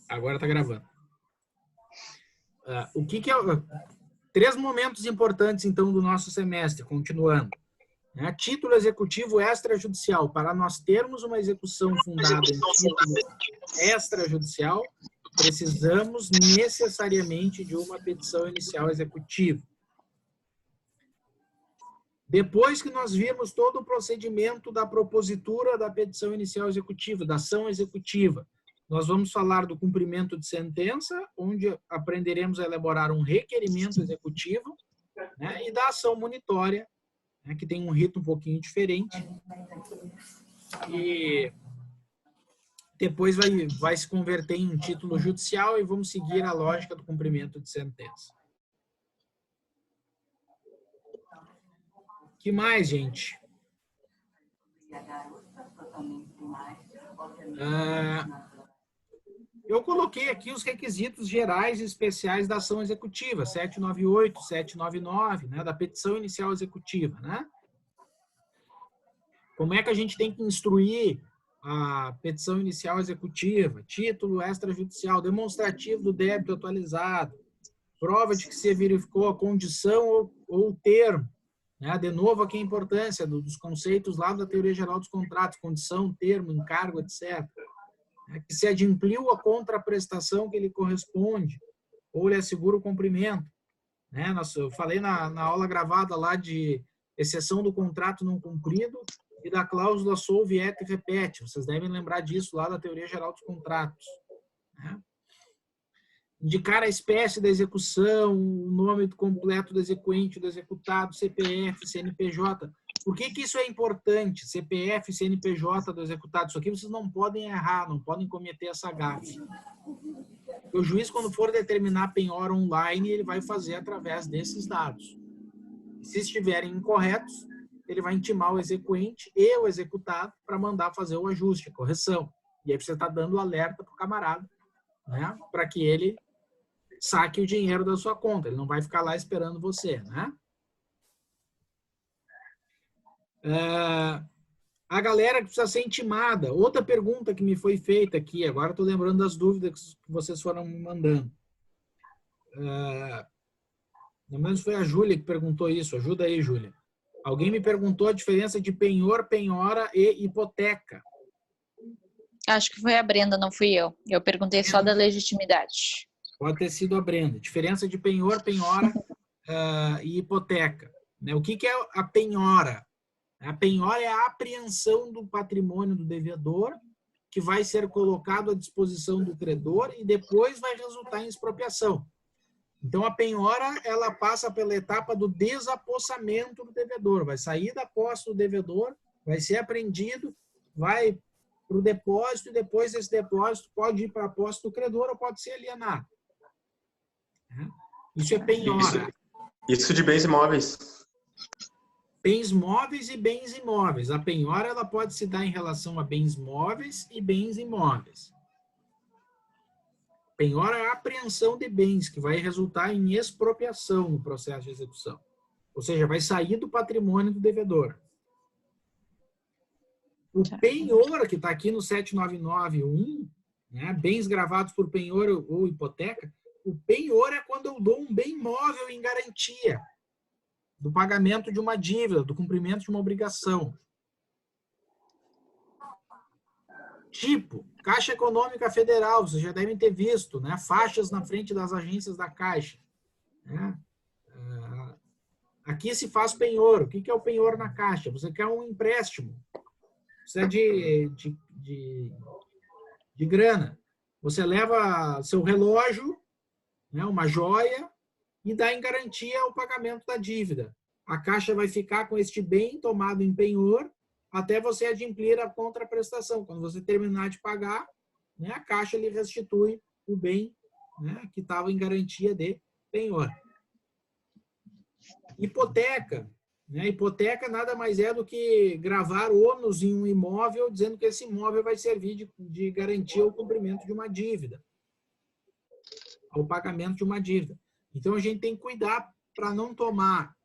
Agora está gravando. O que é... 3 momentos importantes, então, do nosso semestre, continuando. Título executivo extrajudicial. Para nós termos uma execução fundada em título extrajudicial, precisamos necessariamente de uma petição inicial executiva. Depois que nós vimos todo o procedimento da propositura da petição inicial executiva, da ação executiva, nós vamos falar do cumprimento de sentença, onde aprenderemos a elaborar um requerimento executivo, e da ação monitória, que tem um rito um pouquinho diferente. E depois vai se converter em um título judicial e vamos seguir a lógica do cumprimento de sentença. O que mais, gente? Eu coloquei aqui os requisitos gerais e especiais da ação executiva, 798, 799, da petição inicial executiva. Como é que a gente tem que instruir a petição inicial executiva? Título extrajudicial, demonstrativo do débito atualizado, prova de que se verificou a condição ou o termo. De novo, aqui a importância dos conceitos lá da teoria geral dos contratos, condição, termo, encargo, etc. Que se adimpliu a contraprestação que lhe corresponde, ou lhe assegura o cumprimento. Eu falei na aula gravada lá de exceção do contrato não cumprido e da cláusula solve et repete. Vocês devem lembrar disso lá da teoria geral dos contratos. Indicar a espécie da execução, o nome completo do exequente, do executado, CPF, CNPJ. Por que isso é importante? CPF, CNPJ do executado. Isso aqui vocês não podem errar, não podem cometer essa gafe. O juiz, quando for determinar penhora online, ele vai fazer através desses dados. Se estiverem incorretos, ele vai intimar o exequente e o executado para mandar fazer o ajuste, a correção. E aí você está dando alerta para o camarada, para que ele saque o dinheiro da sua conta. Ele não vai ficar lá esperando você. A galera que precisa ser intimada. Outra pergunta que me foi feita aqui, agora estou lembrando das dúvidas que vocês foram me mandando. Pelo menos foi a Júlia que perguntou isso. Ajuda aí, Júlia. Alguém me perguntou a diferença de penhor, penhora e hipoteca. Acho que foi a Brenda, não fui eu. Eu perguntei só da legitimidade. Pode ter sido a Brenda. Diferença de penhor, penhora e hipoteca. O que é a penhora? A penhora é a apreensão do patrimônio do devedor que vai ser colocado à disposição do credor e depois vai resultar em expropriação. Então, a penhora, ela passa pela etapa do desapossamento do devedor. Vai sair da posse do devedor, vai ser apreendido, vai para o depósito e depois desse depósito pode ir para a posse do credor ou pode ser alienado. Isso é penhora. Isso de bens imóveis. Bens móveis e bens imóveis. A penhora ela pode se dar em relação a bens móveis e bens imóveis. Penhora é a apreensão de bens, que vai resultar em expropriação no processo de execução. Ou seja, vai sair do patrimônio do devedor. O penhor, que está aqui no 799.1, bens gravados por penhor ou hipoteca, o penhor é quando eu dou um bem móvel em garantia do pagamento de uma dívida, do cumprimento de uma obrigação. Tipo, Caixa Econômica Federal, vocês já devem ter visto, faixas na frente das agências da Caixa. Aqui se faz penhor. O que é o penhor na Caixa? Você quer um empréstimo, precisa de grana. Você leva seu relógio, uma joia, e dá em garantia o pagamento da dívida. A Caixa vai ficar com este bem tomado em penhor até você adimplir a contraprestação. Quando você terminar de pagar, a Caixa lhe restitui o bem que estava em garantia de penhor. Hipoteca. Hipoteca nada mais é do que gravar ônus em um imóvel, dizendo que esse imóvel vai servir de garantia ao cumprimento de uma dívida, ao pagamento de uma dívida. Então, a gente tem que cuidar para não tomar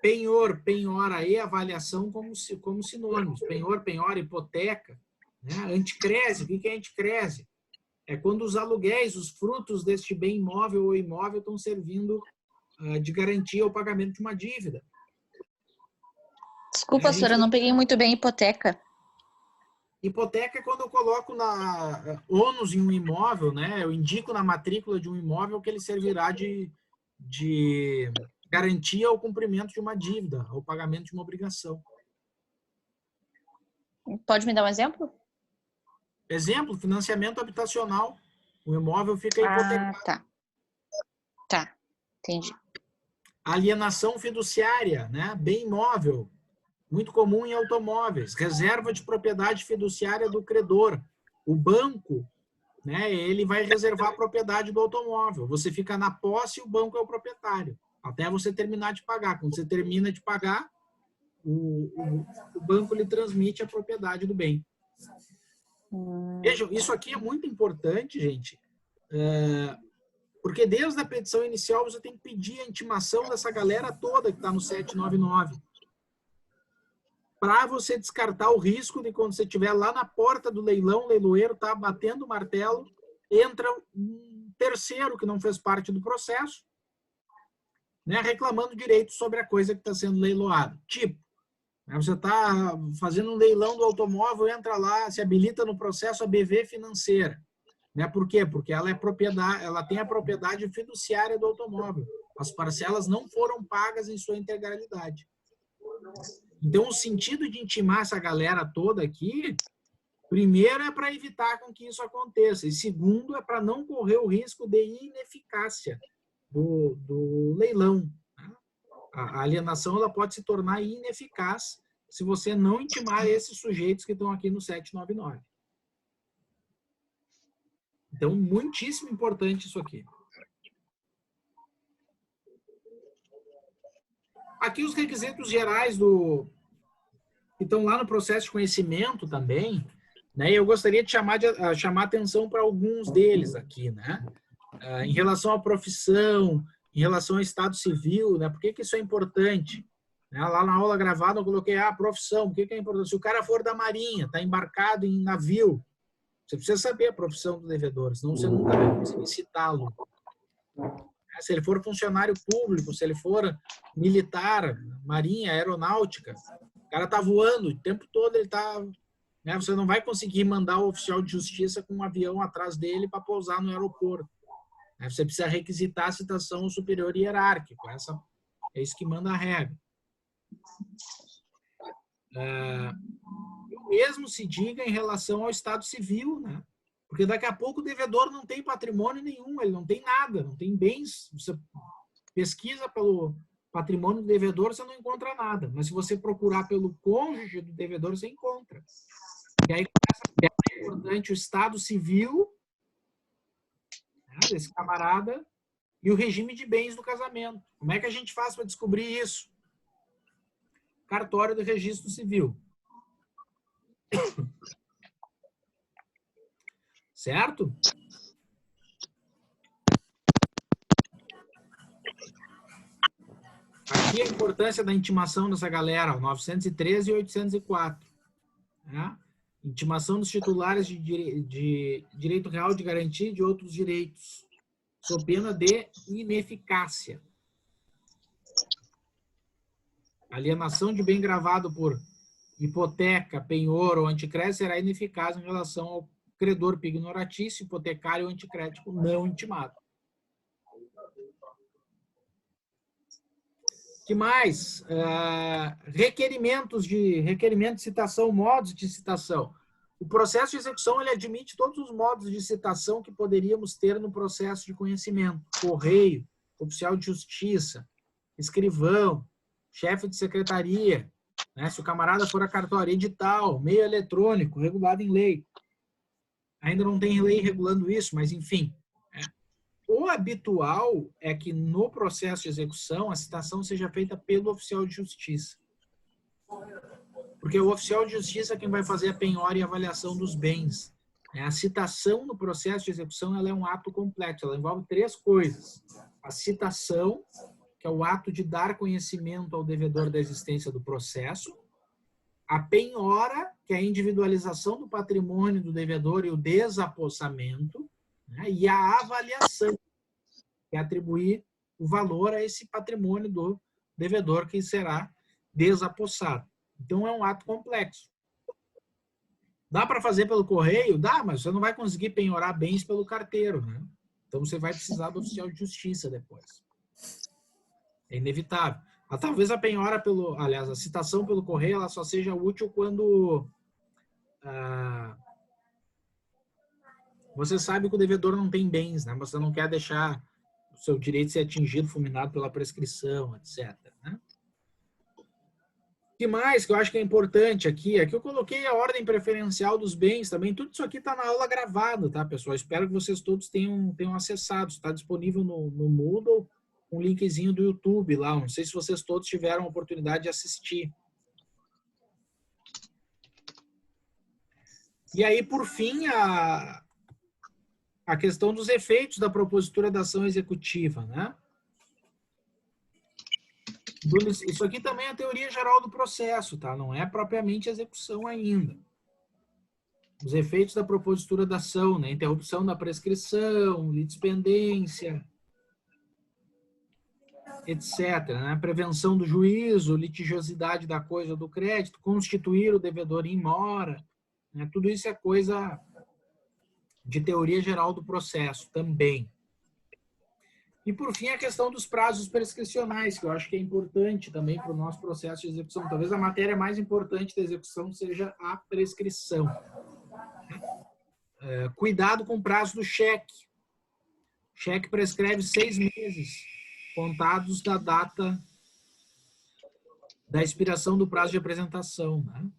penhor, penhora e avaliação como sinônimos. Penhor, penhora, hipoteca. Né? Anticrese, o que é anticrese? É quando os aluguéis, os frutos deste bem imóvel ou imóvel estão servindo de garantia ao pagamento de uma dívida. Desculpa, senhora, eu não peguei muito bem hipoteca. Hipoteca é quando eu coloco ônus em um imóvel, né? Eu indico na matrícula de um imóvel que ele servirá de garantia ao cumprimento de uma dívida, ao pagamento de uma obrigação. Pode me dar um exemplo? Exemplo, financiamento habitacional. O imóvel fica hipotecado. Ah, tá. Entendi. Alienação fiduciária, né? Bem imóvel. Muito comum em automóveis. Reserva de propriedade fiduciária do credor. O banco, né, ele vai reservar a propriedade do automóvel. Você fica na posse e o banco é o proprietário. Até você terminar de pagar. Quando você termina de pagar, o banco lhe transmite a propriedade do bem. Vejam, isso aqui é muito importante, gente. Porque desde a petição inicial você tem que pedir a intimação dessa galera toda que está no 799. Para você descartar o risco de quando você estiver lá na porta do leilão, o leiloeiro está batendo o martelo, entra um terceiro que não fez parte do processo, né, reclamando direitos sobre a coisa que está sendo leiloada. Tipo, você está fazendo um leilão do automóvel, entra lá, se habilita no processo a BV financeira. Né? Por quê? Porque ela é propriedade, ela tem a propriedade fiduciária do automóvel. As parcelas não foram pagas em sua integralidade. Então, o sentido de intimar essa galera toda aqui, primeiro é para evitar com que isso aconteça. E segundo é para não correr o risco de ineficácia do leilão. A alienação ela pode se tornar ineficaz se você não intimar esses sujeitos que estão aqui no 799. Então, muitíssimo importante isso aqui. Aqui os requisitos gerais que estão lá no processo de conhecimento também, né? Eu gostaria de chamar atenção para alguns deles aqui, né? Em relação à profissão, em relação ao estado civil, né? Por que isso é importante? Lá na aula gravada eu coloquei a profissão. Por que é importante? Se o cara for da Marinha, está embarcado em navio, você precisa saber a profissão do devedor, senão você nunca vai conseguir citá-lo. Se ele for funcionário público, se ele for militar, marinha, aeronáutica, o cara está voando o tempo todo, ele está... Né, você não vai conseguir mandar o oficial de justiça com um avião atrás dele para pousar no aeroporto. Você precisa requisitar a citação ao superior hierárquico. É isso que manda a regra. O mesmo se diga em relação ao estado civil, né? Porque daqui a pouco o devedor não tem patrimônio nenhum, ele não tem nada, não tem bens. Você pesquisa pelo patrimônio do devedor, você não encontra nada. Mas se você procurar pelo cônjuge do devedor, você encontra. E aí começa a ser importante o estado civil, né, desse camarada e o regime de bens do casamento. Como é que a gente faz para descobrir isso? Cartório do registro civil. Certo? Aqui a importância da intimação dessa galera, 913 e 804. Né? Intimação dos titulares de direito real de garantia e de outros direitos, sob pena de ineficácia. Alienação de bem gravado por hipoteca, penhor ou anticrédito será ineficaz em relação ao credor pignoratício, hipotecário ou anticrédito não intimado. Que mais? Requerimento de citação, modos de citação. O processo de execução ele admite todos os modos de citação que poderíamos ter no processo de conhecimento. Correio, oficial de justiça, escrivão, chefe de secretaria, né? Se o camarada for a cartório, edital, meio eletrônico, regulado em lei. Ainda não tem lei regulando isso, mas enfim. O habitual é que no processo de execução a citação seja feita pelo oficial de justiça. Porque o oficial de justiça é quem vai fazer a penhora e a avaliação dos bens. A citação no processo de execução ela é um ato completo, ela envolve 3 coisas. A citação, que é o ato de dar conhecimento ao devedor da existência do processo. A penhora, que é a individualização do patrimônio do devedor e o desapossamento, né? E a avaliação, que é atribuir o valor a esse patrimônio do devedor que será desapossado. Então, é um ato complexo. Dá para fazer pelo correio? Dá, mas você não vai conseguir penhorar bens pelo carteiro, né? Então, você vai precisar do oficial de justiça depois. É inevitável. Talvez a penhora aliás, a citação pelo correio, ela só seja útil quando você sabe que o devedor não tem bens, né? Você não quer deixar o seu direito ser atingido, fulminado pela prescrição, etc. Né? O que mais que eu acho que é importante aqui é que eu coloquei a ordem preferencial dos bens também. Tudo isso aqui está na aula gravado, tá, pessoal? Espero que vocês todos tenham acessado. Está disponível no Moodle, um linkzinho do YouTube lá. Não sei se vocês todos tiveram a oportunidade de assistir. E aí, por fim, a questão dos efeitos da propositura da ação executiva, né? Isso aqui também é a teoria geral do processo, tá? Não é propriamente execução ainda. Os efeitos da propositura da ação, né? Interrupção da prescrição, litispendência, etc. Né? Prevenção do juízo, litigiosidade da coisa ou do crédito, constituir o devedor em mora, né? Tudo isso é coisa de teoria geral do processo também. E, por fim, a questão dos prazos prescricionais, que eu acho que é importante também para o nosso processo de execução. Talvez a matéria mais importante da execução seja a prescrição. Cuidado com o prazo do cheque. O cheque prescreve 6 meses, contados da data da expiração do prazo de apresentação. Né?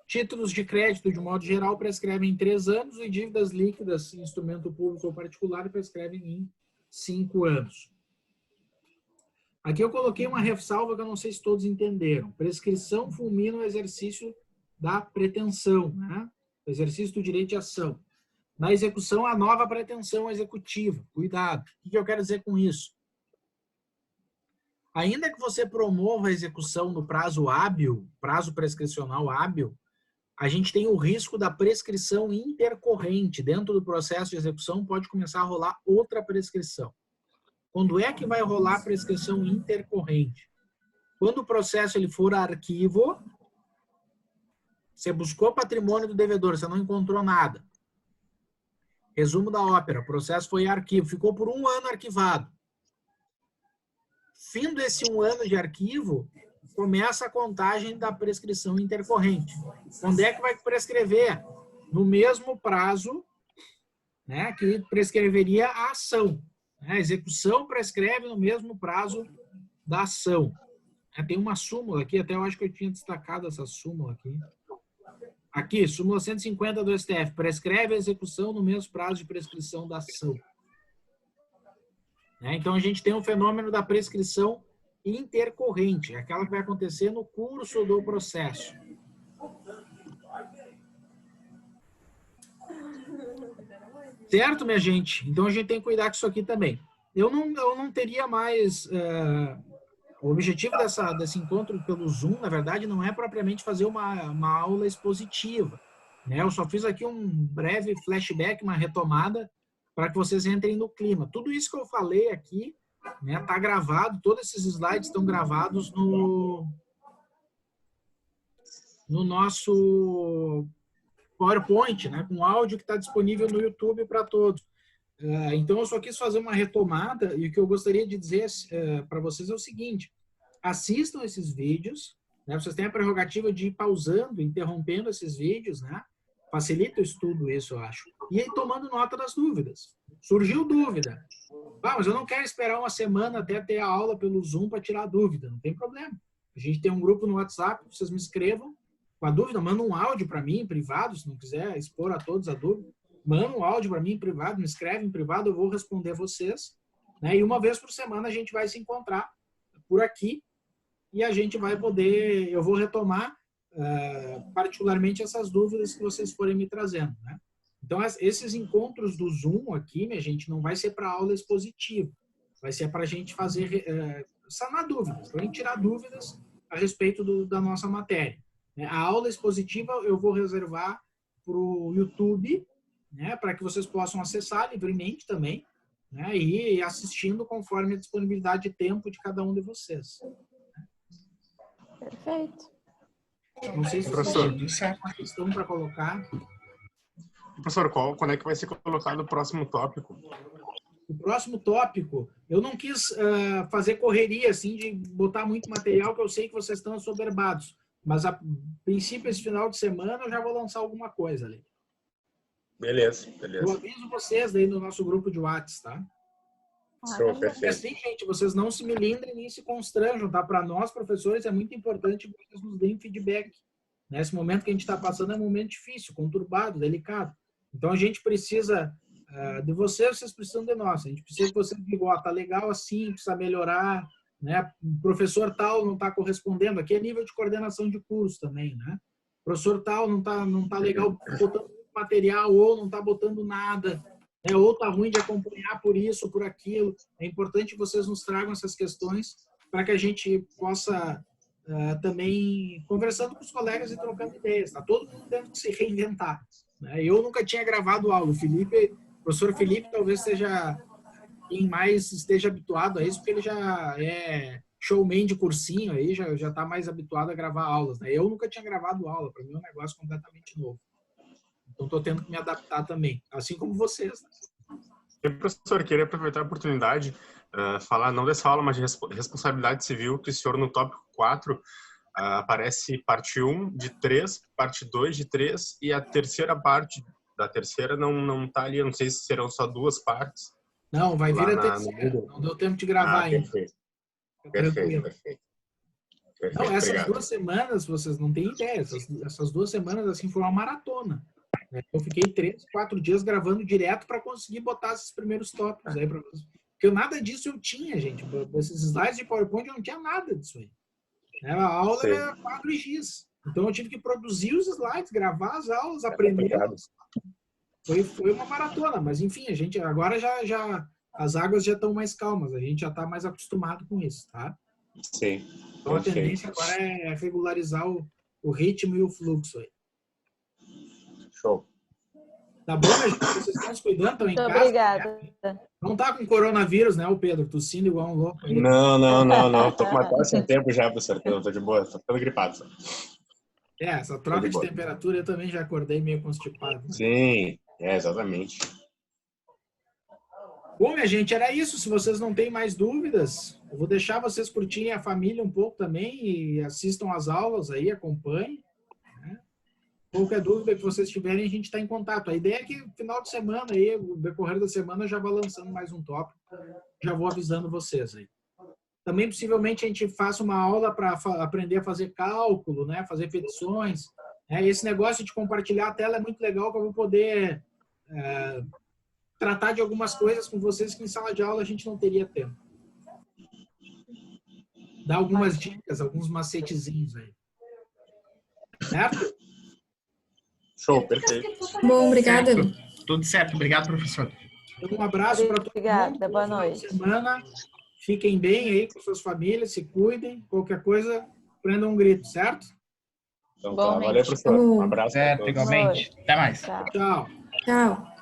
Títulos de crédito, de modo geral, prescrevem em 3 anos e dívidas líquidas, instrumento público ou particular, prescrevem em 5 anos. Aqui eu coloquei uma ressalva que eu não sei se todos entenderam. Prescrição fulmina o exercício da pretensão, né? O exercício do direito de ação. Na execução, a nova pretensão executiva. Cuidado. O que eu quero dizer com isso? Ainda que você promova a execução no prazo hábil, prazo prescricional hábil, a gente tem o risco da prescrição intercorrente. Dentro do processo de execução pode começar a rolar outra prescrição. Quando é que vai rolar a prescrição intercorrente? Quando o processo ele for arquivo, você buscou patrimônio do devedor, você não encontrou nada. Resumo da ópera, o processo foi arquivo, ficou por 1 ano arquivado. Fim desse 1 ano de arquivo, começa a contagem da prescrição intercorrente. Quando é que vai prescrever? No mesmo prazo, né, que prescreveria a ação. A execução prescreve no mesmo prazo da ação. Tem uma súmula aqui, até eu acho que eu tinha destacado essa súmula aqui. Aqui, súmula 150 do STF, prescreve a execução no mesmo prazo de prescrição da ação. Então, a gente tem um fenômeno da prescrição intercorrente, aquela que vai acontecer no curso do processo. Certo, minha gente? Então, a gente tem que cuidar com isso aqui também. Eu não teria mais... o objetivo desse encontro pelo Zoom, na verdade, não é propriamente fazer uma aula expositiva. Né? Eu só fiz aqui um breve flashback, uma retomada, para que vocês entrem no clima. Tudo isso que eu falei aqui, né, tá gravado, todos esses slides estão gravados no nosso PowerPoint, né, com áudio que está disponível no YouTube para todos. Então, eu só quis fazer uma retomada e o que eu gostaria de dizer para vocês é o seguinte: assistam esses vídeos, né, vocês têm a prerrogativa de ir pausando, interrompendo esses vídeos, né, facilita o estudo isso, eu acho, e aí tomando nota das dúvidas. Surgiu dúvida. Mas eu não quero esperar uma semana até ter a aula pelo Zoom para tirar a dúvida. Não tem problema. A gente tem um grupo no WhatsApp, vocês me escrevam com a dúvida, manda um áudio para mim em privado, se não quiser expor a todos a dúvida, manda um áudio para mim em privado, me escreve em privado, eu vou responder vocês. Né? E uma vez por semana a gente vai se encontrar por aqui e a gente vai poder, eu vou retomar particularmente essas dúvidas que vocês forem me trazendo. Né? Então, esses encontros do Zoom aqui, minha gente, não vai ser para aula expositiva. Vai ser para a gente fazer, sanar dúvidas, para a gente tirar dúvidas a respeito da nossa matéria. A aula expositiva eu vou reservar para o YouTube, né, para que vocês possam acessar livremente também, né, e ir assistindo conforme a disponibilidade de tempo de cada um de vocês. Perfeito. Não sei se Professor, vocês têm uma questão para colocar. Professor, quando é que vai ser colocado o próximo tópico? O próximo tópico, eu não quis fazer correria, assim, de botar muito material, que eu sei que vocês estão assoberbados. Mas, a princípio, esse final de semana, eu já vou lançar alguma coisa ali. Beleza. Eu aviso vocês daí no nosso grupo de WhatsApp, tá? Show, Porque perfeito. assim, gente, vocês não se melindrem nem se constranjam, tá? Para nós, professores, é muito importante que vocês nos deem feedback. Nesse momento que a gente está passando é um momento difícil, conturbado, delicado. Então, a gente precisa de vocês, vocês precisam de nós. A gente precisa que vocês digam, ó, tá legal assim, precisa melhorar, né? O professor tal não está correspondendo. Aqui é nível de coordenação de curso também, né? O professor tal não tá legal botando material ou não está botando nada, né? Ou está ruim de acompanhar por isso, por aquilo. É importante que vocês nos tragam essas questões para que a gente possa também conversando com os colegas e trocando ideias. Tá todo mundo tendo que se reinventar, né? Eu nunca tinha gravado aula. O professor Felipe talvez seja quem mais esteja habituado a isso, porque ele já é showman de cursinho, aí já está mais habituado a gravar aulas, né? Eu nunca tinha gravado aula, para mim é um negócio completamente novo. Então, estou tendo que me adaptar também, assim como vocês. Professor, queria aproveitar a oportunidade, falar não dessa aula, mas de responsabilidade civil, que o senhor no tópico 4 aparece parte 1 de 3, parte 2 de 3, e a terceira parte da terceira não está ali, eu não sei se serão só 2 partes. Não, vai vir a terceira, não deu tempo de gravar ainda. Perfeito. Não, essas obrigado. 2 semanas, vocês não têm ideia, essas 2 semanas, assim, foi uma maratona. Eu fiquei 3, 4 dias gravando direto para conseguir botar esses primeiros tópicos aí para vocês. Porque nada disso eu tinha, gente. Esses slides de PowerPoint eu não tinha nada disso aí. A aula era quadro e giz. Então eu tive que produzir os slides, gravar as aulas, aprender. Foi uma maratona, mas enfim, a gente agora já as águas já estão mais calmas, a gente já está mais acostumado com isso, tá? Sim. Então a tendência agora é regularizar o ritmo e o fluxo aí. Show. Tá bom, gente? Vocês estão se cuidando, estão em casa? Obrigada. Não tá com coronavírus, né, o Pedro? Tossindo igual um louco aí. Não. Tô com uma tosse há tempo já, professor. Tô de boa, tô ficando gripado. Só. Essa troca de temperatura eu também já acordei meio constipado. Né? Sim, exatamente. Bom, minha gente, era isso. Se vocês não têm mais dúvidas, eu vou deixar vocês curtirem a família um pouco também e assistam às aulas aí, acompanhem. Qualquer dúvida que vocês tiverem, a gente está em contato. A ideia é que no final de semana, aí, no decorrer da semana, eu já vou lançando mais um tópico. Já vou avisando vocês aí. Também, possivelmente, a gente faça uma aula para aprender a fazer cálculo, né? Fazer petições. Esse negócio de compartilhar a tela é muito legal, que eu vou poder tratar de algumas coisas com vocês que em sala de aula a gente não teria tempo. Dar algumas dicas, alguns macetezinhos aí. Certo? Show, perfeito. Bom, obrigada. Tudo certo. Obrigado, professor. Um abraço para todo mundo. Obrigada, boa noite. Semana. Fiquem bem aí com suas famílias, se cuidem. Qualquer coisa, prendam um grito, certo? Então, tá. Valeu, professor. Um abraço. Certo, igualmente. Até mais. Tchau. Tchau. Tchau.